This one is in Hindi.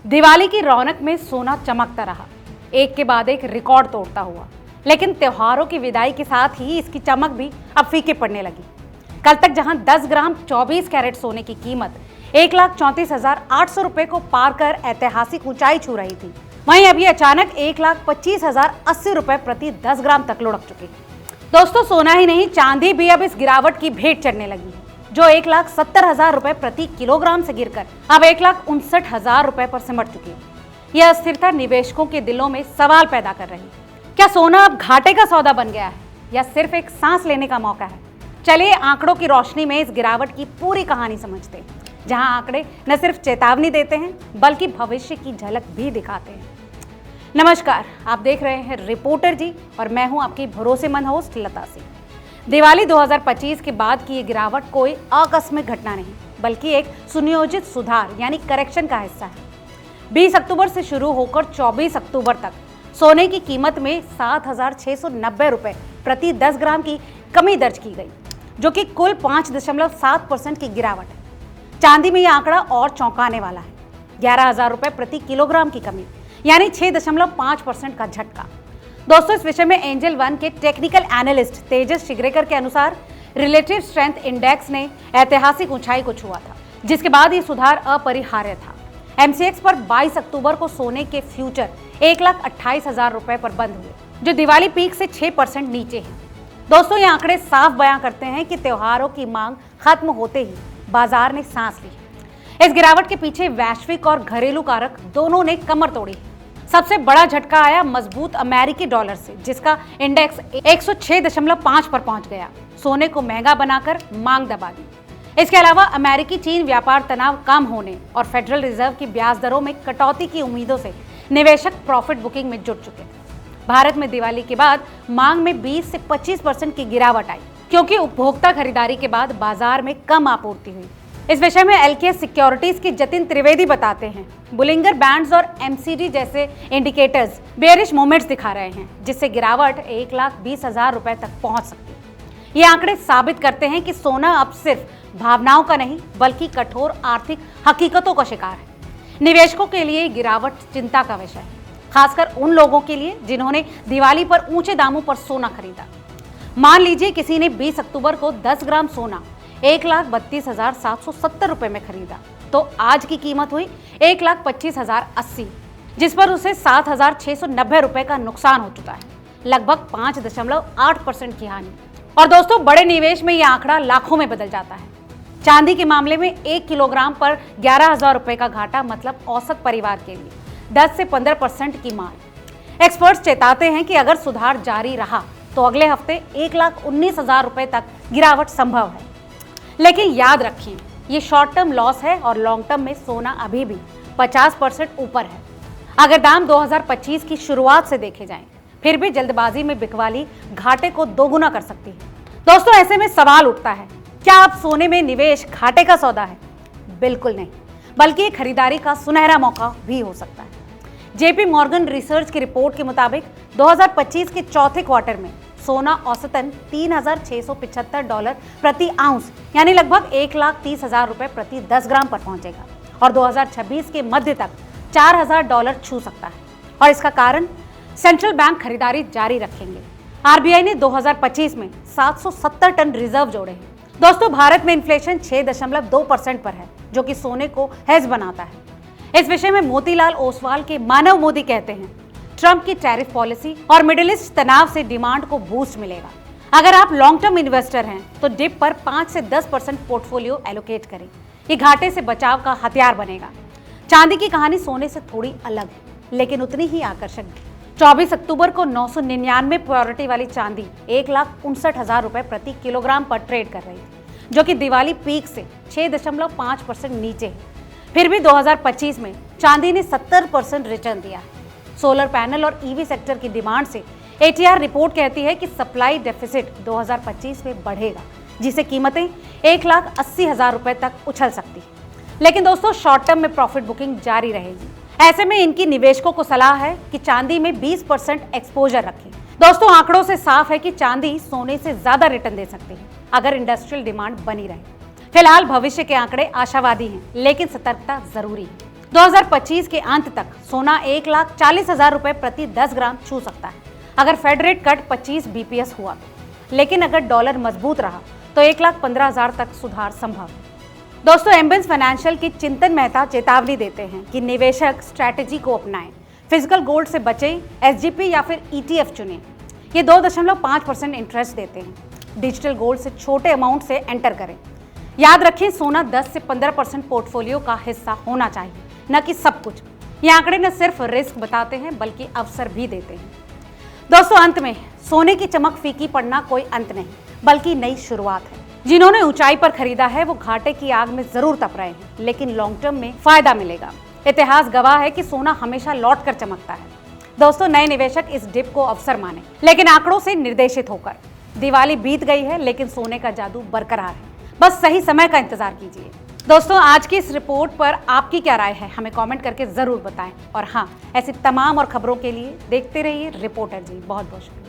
दिवाली की रौनक में सोना चमकता रहा, एक के बाद एक रिकॉर्ड तोड़ता हुआ। लेकिन त्योहारों की विदाई के साथ ही इसकी चमक भी अब फीके पड़ने लगी। कल तक जहां 10 ग्राम 24 कैरेट सोने की कीमत 1,34,800 रुपए को पार कर ऐतिहासिक ऊंचाई छू रही थी, वहीं अभी अचानक 1,25,080 रुपए प्रति 10 ग्राम तक लुढ़क चुकी है। दोस्तों, सोना ही नहीं, चांदी भी अब इस गिरावट की भेंट चढ़ने लगी है, जो 1,70,000 रुपए प्रति किलोग्राम से गिरकर अब 1,59,000 रुपए पर सिमट चुकी है। यह अस्थिरता निवेशकों के दिलों में सवाल पैदा कर रही है। क्या सोना अब घाटे का सौदा बन गया है या सिर्फ एक सांस लेने का मौका है? चलिए आंकड़ों की रोशनी में इस गिरावट की पूरी कहानी समझते हैं, जहां आंकड़े न सिर्फ चेतावनी देते हैं बल्कि भविष्य की झलक भी दिखाते हैं। नमस्कार, आप देख रहे हैं रिपोर्टर जी और मैं हूं आपकी भरोसेमंद होस्ट लता सिंह। दिवाली 2025 के बाद की ये गिरावट कोई आकस्मिक घटना नहीं, बल्कि एक सुनियोजित सुधार यानी करेक्शन का हिस्सा है। 20 अक्टूबर से शुरू होकर 24 अक्टूबर तक सोने की कीमत में 7,690 रुपए प्रति 10 ग्राम की कमी दर्ज की गई, जो कि कुल 5.7% की गिरावट है। चांदी में यह आंकड़ा और चौंकाने वाला है, 11,000 रुपए प्रति किलोग्राम की कमी, यानी 6.5% का झटका। दोस्तों, इस विषय में एंजल वन के टेक्निकल एनालिस्ट तेजस शिग्रेकर के अनुसार रिलेटिव स्ट्रेंथ इंडेक्स ने ऐतिहासिक ऊंचाई को छुआ था, जिसके बाद ये सुधार अपरिहार्य था। एमसीएक्स पर 22 अक्टूबर को सोने के फ्यूचर 1,28,000 रुपए पर बंद हुए, जो दिवाली पीक से 6% नीचे है। दोस्तों, ये आंकड़े साफ बयां करते हैं कि त्योहारों की मांग खत्म होते ही बाजार ने सांस ली। इस गिरावट के पीछे वैश्विक और घरेलू कारक दोनों ने कमर तोड़ी। सबसे बड़ा झटका आया मजबूत अमेरिकी डॉलर से, जिसका इंडेक्स 106.5 पर पहुंच गया, सोने को महंगा बनाकर मांग दबा दी। इसके अलावा अमेरिकी चीन व्यापार तनाव कम होने और फेडरल रिजर्व की ब्याज दरों में कटौती की उम्मीदों से निवेशक प्रॉफिट बुकिंग में जुट चुके थे। भारत में दिवाली के बाद मांग में 20 से 25% की गिरावट आई, क्योंकि उपभोक्ता खरीदारी के बाद बाजार में कम आपूर्ति हुई। इस विषय में एलकेएस सिक्योरिटीज के जतिन त्रिवेदी बताते हैं, बुलिंगर बैंड्स और एमसीडी जैसे इंडिकेटर्स बेयरिश मोमेंट्स दिखा रहे हैं, जिससे गिरावट 1,20,000 रुपए तक पहुंच सकती है। ये आंकड़े साबित करते हैं कि सोना अब सिर्फ भावनाओं का नहीं बल्कि कठोर आर्थिक हकीकतों का शिकार है। निवेशकों के लिए गिरावट चिंता का विषय है, खासकर उन लोगों के लिए जिन्होंने दिवाली पर ऊंचे दामों पर सोना खरीदा। मान लीजिए किसी ने 20 अक्टूबर को 10 ग्राम सोना 1,32,770 रुपए में खरीदा, तो आज की कीमत हुई 1,25,080, जिस पर उसे 7,690 रुपए का नुकसान हो चुका है, लगभग 5.8% की हानि। और दोस्तों, बड़े निवेश में यह आंकड़ा लाखों में बदल जाता है। चांदी के मामले में 1 किलोग्राम पर 11,000 रुपए का घाटा, मतलब औसत परिवार के लिए 10 से 15% की मार। एक्सपर्ट्स चेताते हैं कि अगर सुधार जारी रहा तो अगले हफ्ते 1,19,000 रुपए तक गिरावट संभव है। लेकिन याद रखें, ये शॉर्ट टर्म लॉस है और लॉन्ग टर्म में सोना अभी भी 50% ऊपर है। अगर दाम 2025 की शुरुआत से देखे जाएं, फिर भी जल्दबाजी में बिकवाली घाटे को दोगुना कर सकती है। दोस्तों, ऐसे में सवाल उठता है, क्या अब सोने में निवेश घाटे का सौदा है? बिल्कुल नहीं, बल्कि ये खरीदारी का सुनहरा मौका भी हो सकता है। जेपी मॉर्गन रिसर्च की रिपोर्ट के मुताबिक 2025 के चौथे क्वार्टर में सोना औसतन $3,675 प्रति आउंस, यानी लगभग 1,30,000 रुपए प्रति 10 ग्राम पर पहुंचेगा और 2026 के मध्य तक $4,000 छू सकता है। और इसका कारण सेंट्रल बैंक खरीदारी जारी रखेंगे। आरबीआई ने 2025 में 770 टन रिजर्व जोड़े हैं। दोस्तों, भारत में इन्फ्लेशन 6.2% पर है, जो कि सोने को हेज बनाता है। इस विषय में मोतीलाल ओसवाल के मानव मोदी कहते हैं, ट्रंप की टैरिफ पॉलिसी और मिडिल ईस्ट तनाव से डिमांड को बूस्ट मिलेगा। अगर आप लॉन्ग टर्म इन्वेस्टर हैं तो डिप पर 5 से 10% पोर्टफोलियो एलोकेट करें। ये घाटे से बचाव का हथियार बनेगा। चांदी की कहानी सोने से थोड़ी अलग है, लेकिन उतनी ही आकर्षक भी। 24 अक्टूबर को 999 प्योरिटी वाली चांदी 1,59,000 रुपए प्रति किलोग्राम पर ट्रेड कर रही थी, जो कि दिवाली पीक से 6.5% नीचे है। फिर भी 2025 में चांदी ने 70% रिटर्न दिया है। सोलर पैनल और ईवी सेक्टर की डिमांड से एटीआर रिपोर्ट कहती है कि सप्लाई डेफिसिट 2025 में बढ़ेगा, जिससे कीमतें 1,80,000 रुपए तक उछल सकती है। लेकिन दोस्तों, शॉर्ट टर्म में प्रॉफिट बुकिंग जारी रहेगी। ऐसे में इनकी निवेशकों को सलाह है कि चांदी में 20% एक्सपोजर रखें। दोस्तों, आंकड़ों से साफ है कि चांदी सोने से ज्यादा रिटर्न दे सकती है अगर इंडस्ट्रियल डिमांड बनी रहे। फिलहाल भविष्य के आंकड़े आशावादी हैं, लेकिन सतर्कता जरूरी है। 2025 के अंत तक सोना 1,40,000 रुपए प्रति 10 ग्राम छू सकता है अगर फेड रेट कट 25 बीपीएस हुआ तो। लेकिन अगर डॉलर मजबूत रहा तो 1,15,000 तक सुधार संभव है। दोस्तों, एम्बिन्स फाइनेंशियल की चिंतन मेहता चेतावनी देते हैं कि निवेशक स्ट्रैटेजी को अपनाएं, फिजिकल गोल्ड से बचें, एसजीपी या फिर ईटीएफ चुनें। ये 2.5% इंटरेस्ट देते हैं। डिजिटल गोल्ड से छोटे अमाउंट से एंटर करें। याद रखें, सोना 10 से 15% पोर्टफोलियो का हिस्सा होना चाहिए, न कि सब कुछ। ये आंकड़े न सिर्फ रिस्क बताते हैं बल्कि अवसर भी देते हैं। दोस्तों, अंत में सोने की चमक फीकी पड़ना कोई अंत नहीं बल्कि नई शुरुआत है। जिन्होंने ऊंचाई पर खरीदा है वो घाटे की आग में जरूर तप रहे हैं, लेकिन लॉन्ग टर्म में फायदा मिलेगा। इतिहास गवाह है कि सोना हमेशा लौट कर चमकता है। दोस्तों, नए निवेशक इस डिप को अवसर माने, लेकिन आंकड़ों से निर्देशित होकर। दिवाली बीत गई है लेकिन सोने का जादू बरकरार है, बस सही समय का इंतजार कीजिए। दोस्तों, आज की इस रिपोर्ट पर आपकी क्या राय है, हमें कमेंट करके जरूर बताएं। और हाँ, ऐसी तमाम और खबरों के लिए देखते रहिए रिपोर्टर जी। बहुत बहुत शुक्रिया।